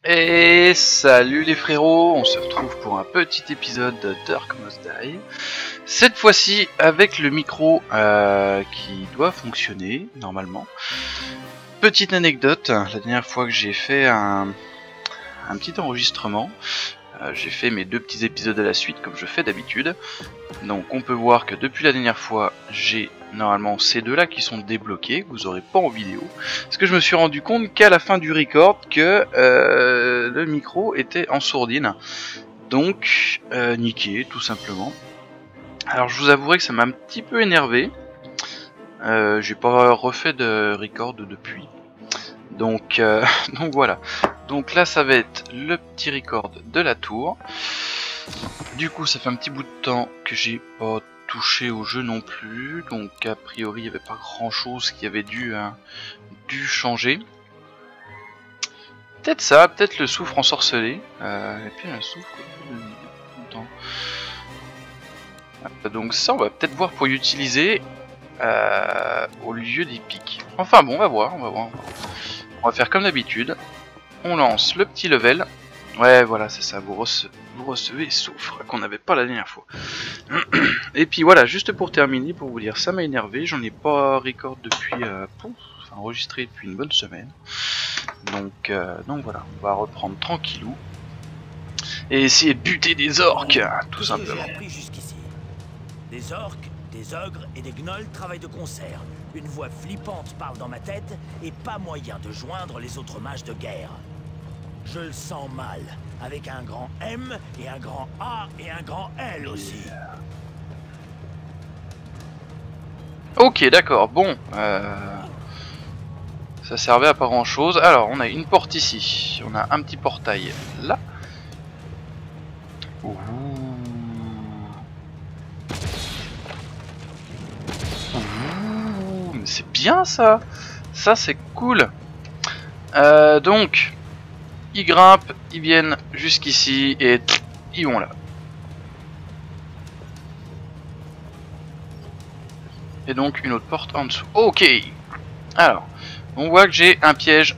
Et salut les frérots, on se retrouve pour un petit épisode de Dark Must Die. Cette fois-ci avec le micro qui doit fonctionner normalement. Petite anecdote, la dernière fois que j'ai fait un petit enregistrement, j'ai fait mes 2 petits épisodes à la suite comme je fais d'habitude. Donc on peut voir que depuis la dernière fois j'ai normalement ces deux là qui sont débloqués, que vous aurez pas en vidéo. Parce que je me suis rendu compte qu'à la fin du record que le micro était en sourdine. Donc niqué tout simplement. Alors je vous avouerai que ça m'a un petit peu énervé. J'ai pas refait de record depuis. Donc, donc voilà. Donc là ça va être le petit record de la tour. Du coup ça fait un petit bout de temps que j'ai pas touché au jeu non plus. Donc a priori il n'y avait pas grand chose qui avait dû changer. Peut-être ça, peut-être le soufre ensorcelé. Et puis un soufre donc ça on va peut-être voir pour l'utiliser au lieu des pics. Enfin bon on va voir. On va faire comme d'habitude. On lance le petit level. Ouais voilà c'est ça, vous recevez soufre qu'on n'avait pas la dernière fois. Et puis voilà, juste pour terminer, pour vous dire, ça m'a énervé, j'en ai pas record depuis, enregistré depuis une bonne semaine. Donc voilà, on va reprendre tranquillou. Et essayer de buter des orques, tout simplement. Des orques, des ogres et des gnolls travaillent de concert. Une voix flippante parle dans ma tête et pas moyen de joindre les autres mages de guerre. Je le sens mal, avec un grand M et un grand A et un grand L aussi. Ok d'accord, bon, ça servait à pas grand chose. Alors on a une porte ici, on a un petit portail là. Ouh. Ouh, mais c'est bien ça. Ça c'est cool. Donc ils grimpent, ils viennent jusqu'ici et ils vont là. Et donc une autre porte en dessous. Ok. Alors, on voit que j'ai un piège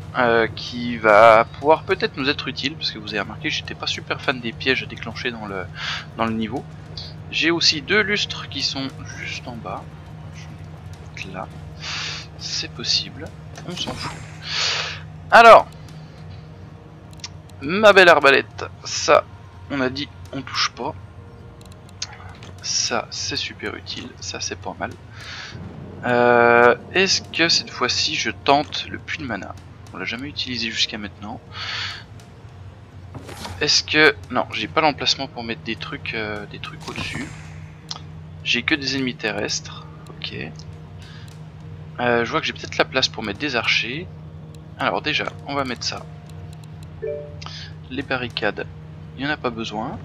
qui va pouvoir peut-être nous être utile, parce que vous avez remarqué que j'étais pas super fan des pièges à déclencher dans le niveau. J'ai aussi 2 lustres qui sont juste en bas. Je vais mettre là. C'est possible. On s'en fout. Alors, ma belle arbalète. Ça, on a dit, on touche pas. Ça, c'est super utile. Ça, c'est pas mal. Est-ce que cette fois-ci je tente le puits de mana? On l'a jamais utilisé jusqu'à maintenant. Est-ce que... Non, j'ai pas l'emplacement pour mettre des trucs au-dessus. J'ai que des ennemis terrestres. Ok. Je vois que j'ai peut-être la place pour mettre des archers. Alors déjà, on va mettre ça. Les barricades, il n'y en a pas besoin.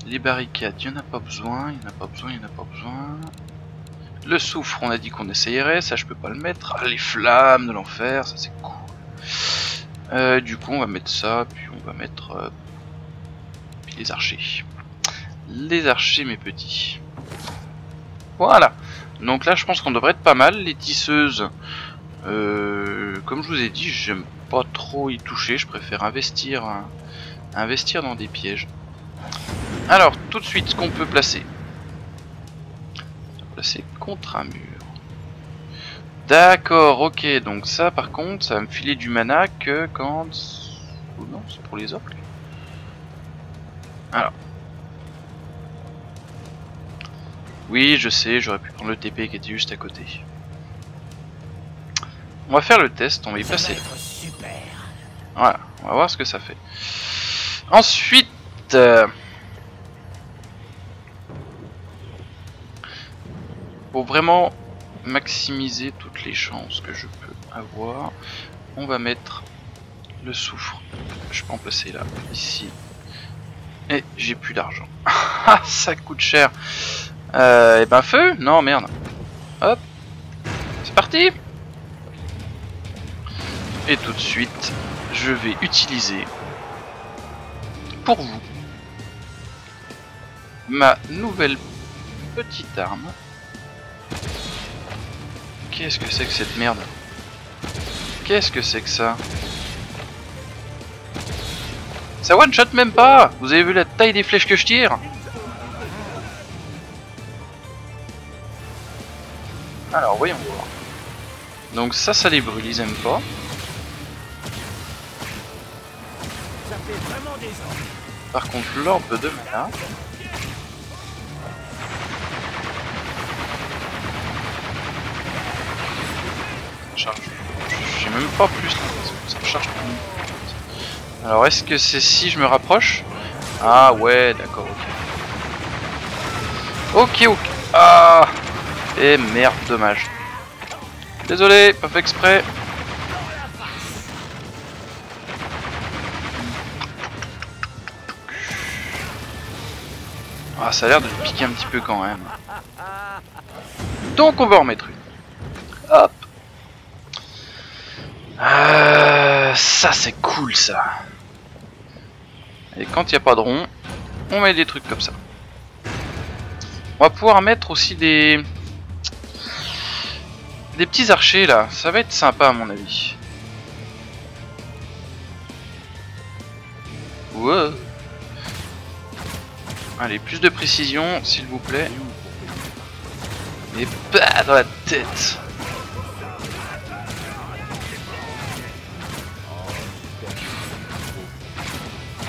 Les barricades, il n'y en a pas besoin, Le soufre, on a dit qu'on essayerait, ça je peux pas le mettre. Ah, les flammes de l'enfer, ça c'est cool. Du coup on va mettre ça, puis on va mettre puis les archers. Les archers mes petits. Voilà. Donc là je pense qu'on devrait être pas mal. Les tisseuses, comme je vous ai dit, j'aime pas trop y toucher, je préfère investir dans des pièges. Alors, tout de suite, ce qu'on peut placer. Placer contre un mur. D'accord, ok. Donc ça, par contre, ça va me filer du mana que quand... Oh non, c'est pour les orques. Alors. Oui, je sais, j'aurais pu prendre le TP qui était juste à côté. On va faire le test, on va y placer. Voilà, on va voir ce que ça fait. Ensuite... pour vraiment maximiser toutes les chances que je peux avoir, on va mettre le soufre. Je peux en placer là, ici. Et j'ai plus d'argent. Ça coûte cher. Et ben feu? Non, merde. Hop. C'est parti. Et tout de suite, je vais utiliser pour vous ma nouvelle petite arme. Qu'est-ce que c'est que cette merde? Qu'est-ce que c'est que ça? Ça one shot même pas. Vous avez vu la taille des flèches que je tire? Alors voyons voir. Donc ça les brûle, ils aiment pas. Ça fait vraiment des ordres. Par contre l'orbe de mana. Ça charge. J'ai même pas plus l'impression que ça charge plus. Alors est-ce que c'est si je me rapproche? Ah ouais d'accord, ok. Ok. Ah. Et merde, dommage. Désolé, pas fait exprès. Ah, ça a l'air de piquer un petit peu quand même. Donc on va en mettre une. Hop. Ça c'est cool ça. Et quand il n'y a pas de rond, on met des trucs comme ça. On va pouvoir mettre aussi des petits archers là. Ça va être sympa à mon avis. Wow. Allez, plus de précision s'il vous plaît. Et pas dans la tête.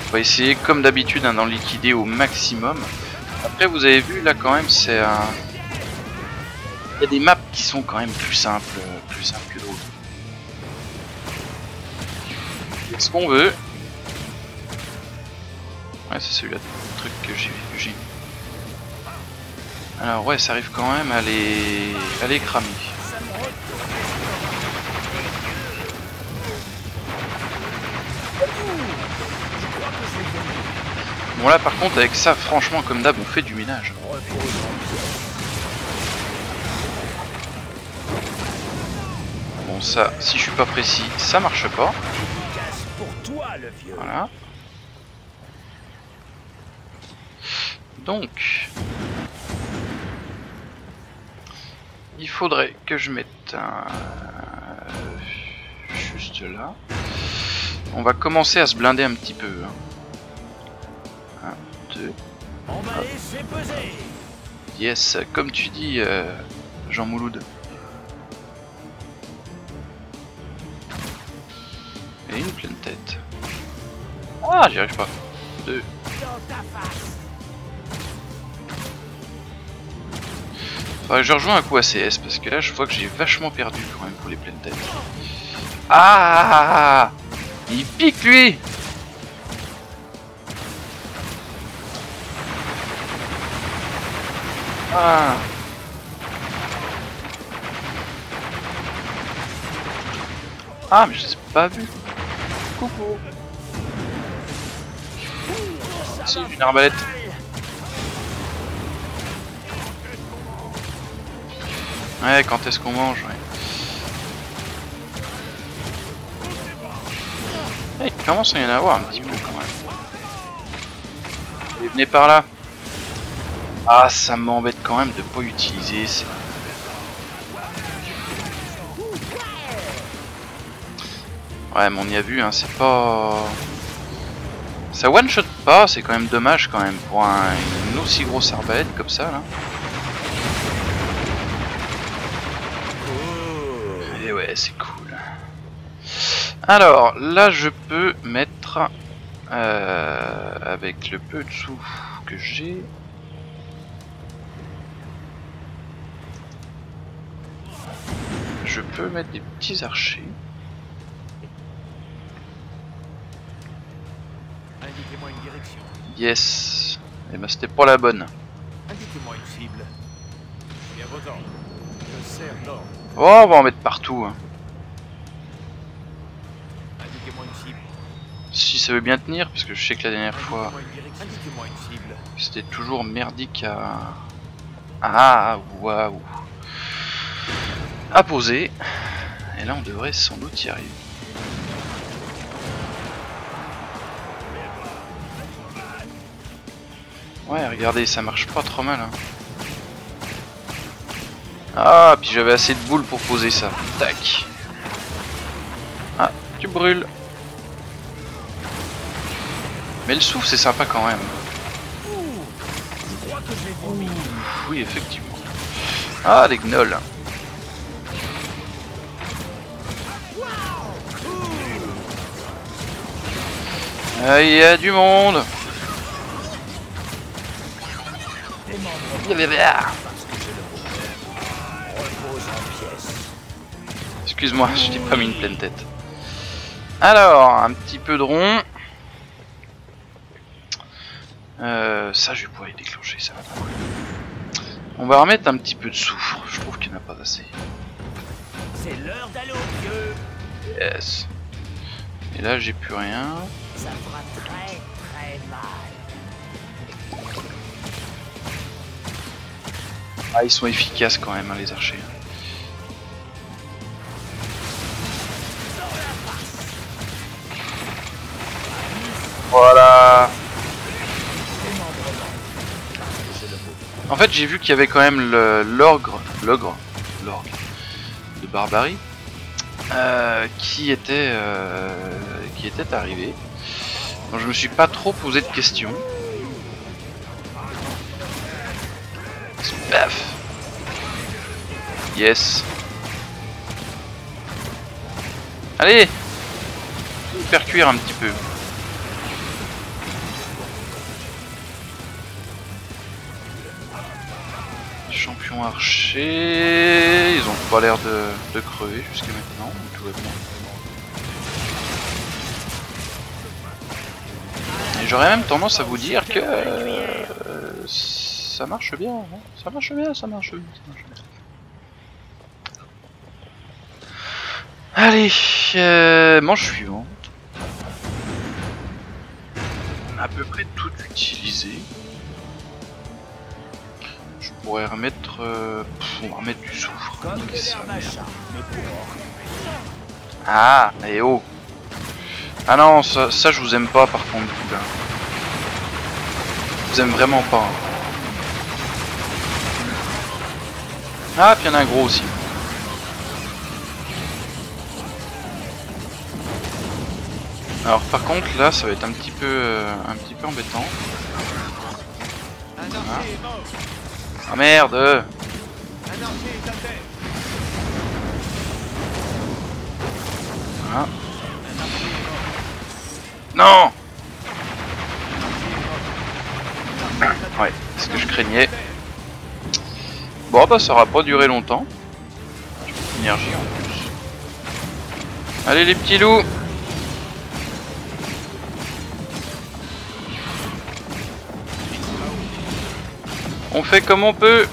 On va essayer comme d'habitude d'en liquider au maximum. Après vous avez vu là quand même c'est un... Il y a des maps qui sont quand même plus simples que d'autres. Est-ce qu'on veut? Ouais c'est celui-là le truc que j'ai. Alors ouais ça arrive quand même à les cramer. Bon là par contre avec ça franchement comme d'hab on fait du ménage. Bon ça si je suis pas précis ça marche pas. Voilà. Donc il faudrait que je mette un juste là. On va commencer à se blinder un petit peu. 1, 2. Yes, comme tu dis, Jean Mouloud. Et une pleine tête. Ah, j'y arrive pas. 2. Faudrait que je rejoins un coup ACS parce que là je vois que j'ai vachement perdu quand même pour les pleines têtes. Ah, il pique lui. Ah. Ah mais je les ai pas vus. Coucou. Si, j'ai une arbalète. Ouais, quand est-ce qu'on mange, ouais. Il commence à y en avoir un petit peu quand même. Allez, venez par là. Ah, ça m'embête quand même de pas utiliser ça. Ouais, mais on y a vu, hein, c'est pas... Ça one-shot pas, c'est quand même dommage quand même pour une aussi grosse arbalète comme ça, là. Et ouais, c'est cool. Alors, là, je peux mettre... avec le peu de sous que j'ai... Je peux mettre des petits archers. Indiquez-moi une direction. Yes. Et ben c'était pas la bonne. Indiquez-moi une cible. Je suis à vos ordres. Je sers l'ordre. Oh, on va en mettre partout. Hein. Indiquez-moi une cible. Si ça veut bien tenir, parce que je sais que la dernière fois, Indiquez-moi une cible. c'était toujours merdique à... Ah, waouh. À poser. Et là, on devrait sans doute y arriver. Ouais, regardez, ça marche pas trop mal. Hein. Ah, puis j'avais assez de boules pour poser ça. Tac. Ah, tu brûles. Mais le souffle, c'est sympa quand même. Je crois que je l'ai vomi. Oui, effectivement. Ah, les gnolls. Ah, il y a du monde. Repose en pièces. Excuse-moi, je t'ai pas mis une pleine tête. Alors, un petit peu de rond. Ça, je vais pouvoir y déclencher, ça va être cool. On va remettre un petit peu de soufre. Je trouve qu'il n'y en a pas assez. C'est l'heure d'aller au vieux. Yes. Et là, j'ai plus rien. Ça fera très très mal. Ah, ils sont efficaces quand même, hein, les archers. Voilà. En fait, j'ai vu qu'il y avait quand même l'ogre de barbarie qui était arrivé. Donc, je me suis pas trop posé de questions. Paf. Yes. Allez, faire cuire un petit peu. Champion archer, ils ont pas l'air de crever jusqu'à maintenant, donc tout va bien. Et j'aurais même tendance à vous dire que ça marche bien, hein. Ça marche bien, ça marche bien, ça marche bien. Allez, manche suivante. On a à peu près tout utilisé. Je pourrais remettre... on va remettre du soufre. Ah, et oh. Ah non, ça je vous aime pas par contre. Là. Je vous aime vraiment pas. Hein. Ah, puis il y en a un gros aussi. Alors par contre là ça va être un petit peu embêtant. Voilà. Ah merde. Voilà. Non. Ouais, c'est ce que je craignais. Bon bah ça aura pas duré longtemps. J'ai beaucoup d'énergie en plus. Allez les petits loups. On fait comme on peut.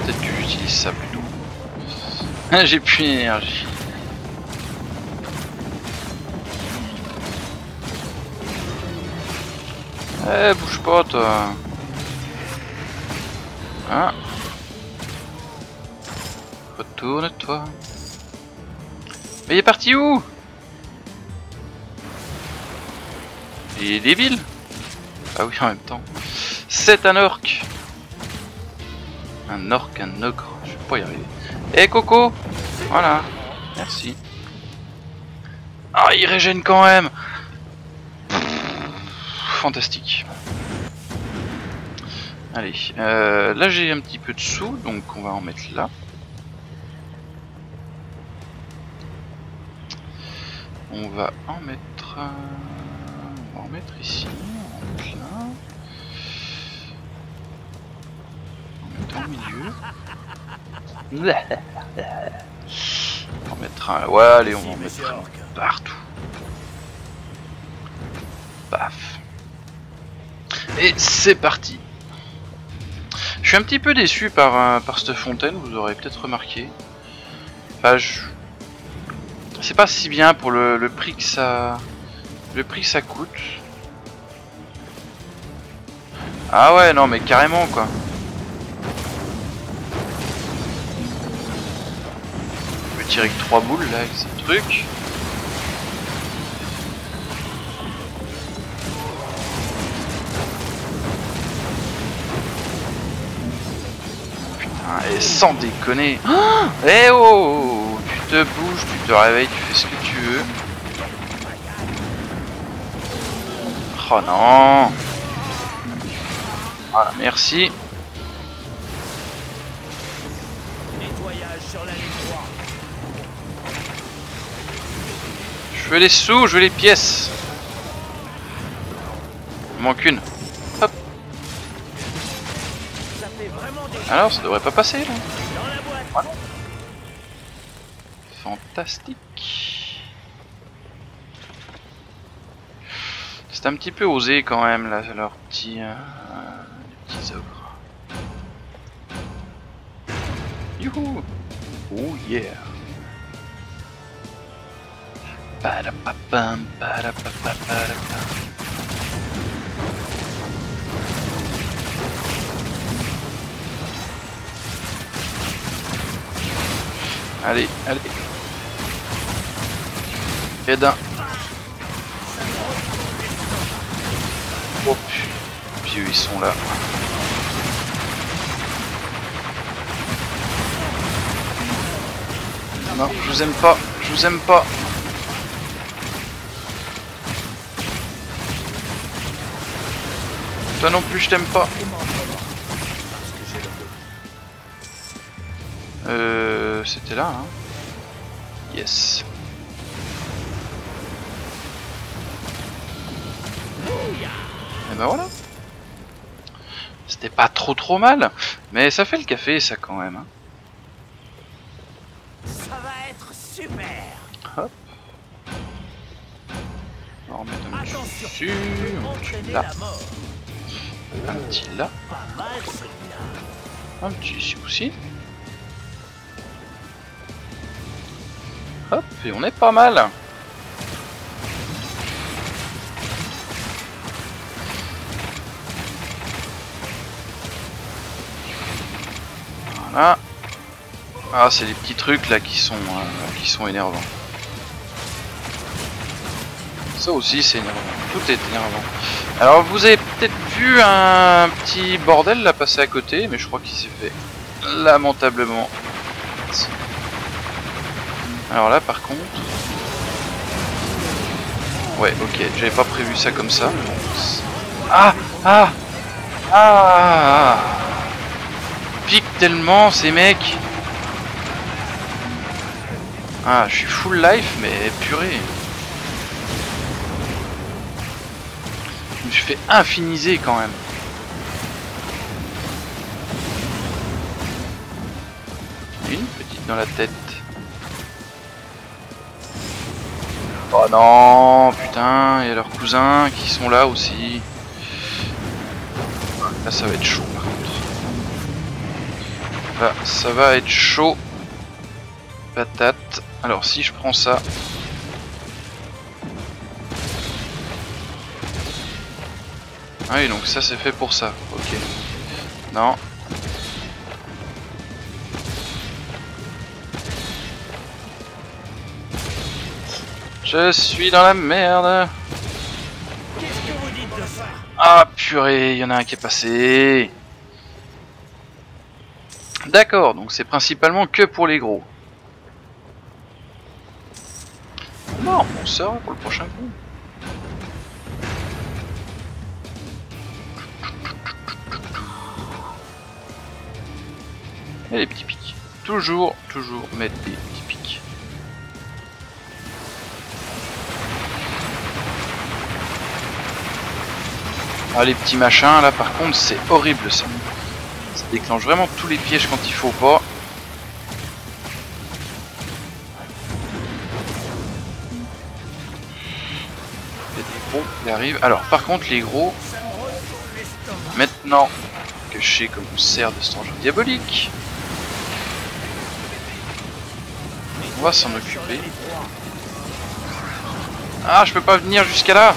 Peut-être que j'utilise ça plutôt. J'ai plus d'énergie. Eh, bouge pas toi. Hein? Retourne-toi. Mais il est parti où? Il est débile. Ah oui, en même temps. C'est un orc. Un orc, un ogre. Je vais pas y arriver. Eh Coco. Voilà. Merci. Ah, il régène quand même. Fantastique. Allez. Là, j'ai un petit peu de sous, donc on va en mettre là. On va en mettre ici, on va en mettre là. On va mettre au milieu. On va en mettre un. Ouais, allez, on va en mettre un partout. Paf. Et c'est parti. Je suis un petit peu déçu par cette fontaine, vous aurez peut-être remarqué. Enfin, c'est pas si bien pour le prix que ça coûte. Ah ouais, non mais carrément quoi. Je vais tirer que 3 boules là avec ce truc. Et sans déconner. Eh oh, tu te bouges, tu te réveilles, tu fais ce que tu veux. Oh non. Voilà, merci. Nettoyage sur la ligne droite. Je veux les sous, je veux les pièces. Il manque une. Hop. Ça fait vraiment des Alors, ça devrait pas passer là. dans la boîte. Voilà. Fantastique. C'est un petit peu osé quand même là, leurs petits ogres. Youhou! Oh yeah! Padapapam, padapapapapam. Allez, allez. Aide-un. Oh puis eux ils sont là. Non, je vous aime pas, je vous aime pas. Toi non plus je t'aime pas. C'était là, hein. Yes. Et ben voilà. C'était pas trop mal, mais ça fait le café ça quand même. Hein. Ça va être super. Hop. On va remettre un Attention, dessus, un entraîner petit là, la mort. un petit là, Pas mal celui-là. un petit ici aussi. Hop, et on est pas mal. Voilà. Ah, c'est les petits trucs là qui sont énervants. Ça aussi c'est énervant. Tout est énervant. Alors vous avez peut-être vu un petit bordel là passer à côté, mais je crois qu'il s'est fait lamentablement. Alors là par contre... Ouais ok, j'avais pas prévu ça comme ça. Ah ah ah, pique tellement ces mecs. Ah je suis full life mais purée. Je me suis fait infiniser quand même. Une petite dans la tête. Oh non, putain, il y a leurs cousins qui sont là aussi. Là ça va être chaud par contre. Là ça va être chaud. Patate. Alors si je prends ça. Ah oui donc ça c'est fait pour ça. Ok. Non. Je suis dans la merde. Qu'est-ce que vous dites de ça? Ah purée, il y en a un qui est passé. D'accord, donc c'est principalement que pour les gros. Non, on sort pour le prochain coup. Et les petits pics. Toujours mettre des petits pics. Ah les petits machins là par contre c'est horrible ça. Ça déclenche vraiment tous les pièges quand il faut pas. Il y a des gros qui arrivent. Alors par contre les gros, maintenant que je sais comment on sert de cet engin diabolique, on va s'en occuper. Ah je peux pas venir jusqu'à là.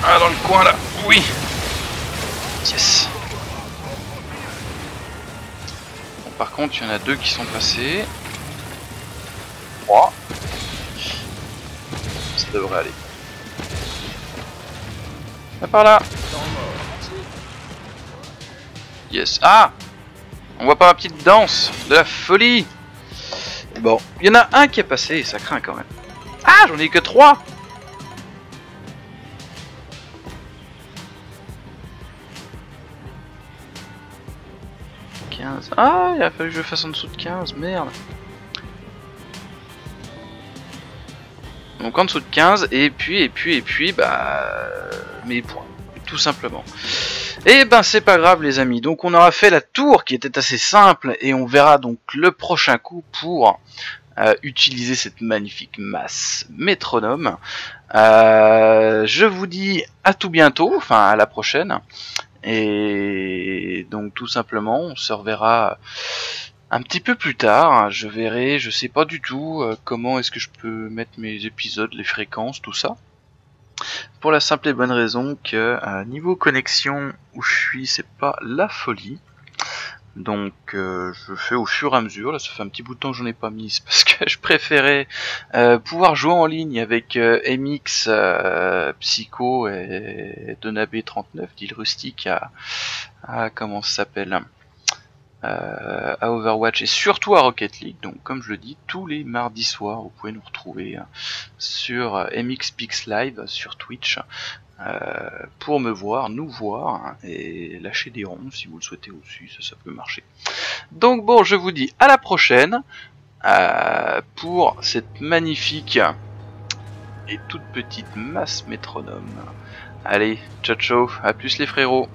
Ah dans le coin là, oui. Yes. Bon, par contre il y en a deux qui sont passés. 3. ça devrait aller. Ah, par là. Yes. Ah, on voit pas ma petite danse de la folie. Bon, il y en a un qui est passé, ça craint quand même. Ah, j'en ai que 3. Ah, il a fallu que je fasse en dessous de 15, merde. Donc en dessous de 15, et puis, bah, mes points, tout simplement. Et ben c'est pas grave les amis, donc on aura fait la tour qui était assez simple, et on verra donc le prochain coup pour utiliser cette magnifique masse métronome. Je vous dis à tout bientôt, enfin à la prochaine. Et donc tout simplement, on se reverra un petit peu plus tard. Je verrai, je sais pas du tout comment est-ce que je peux mettre mes épisodes, les fréquences, tout ça. Pour la simple et bonne raison que niveau connexion où je suis, c'est pas la folie. Donc je fais au fur et à mesure, là ça fait un petit bout de temps que j'en ai pas mis, parce que je préférais pouvoir jouer en ligne avec MX, Psycho et Donabé39, d'Île Rustique à comment ça s'appelle, à Overwatch et surtout à Rocket League. Donc comme je le dis, tous les mardis soirs vous pouvez nous retrouver sur MX Pix Live sur Twitch. Pour me voir, nous voir, et lâcher des ronds si vous le souhaitez aussi, ça peut marcher. Donc bon, je vous dis à la prochaine pour cette magnifique et toute petite masse métronome. Allez, ciao ciao, à plus les frérots.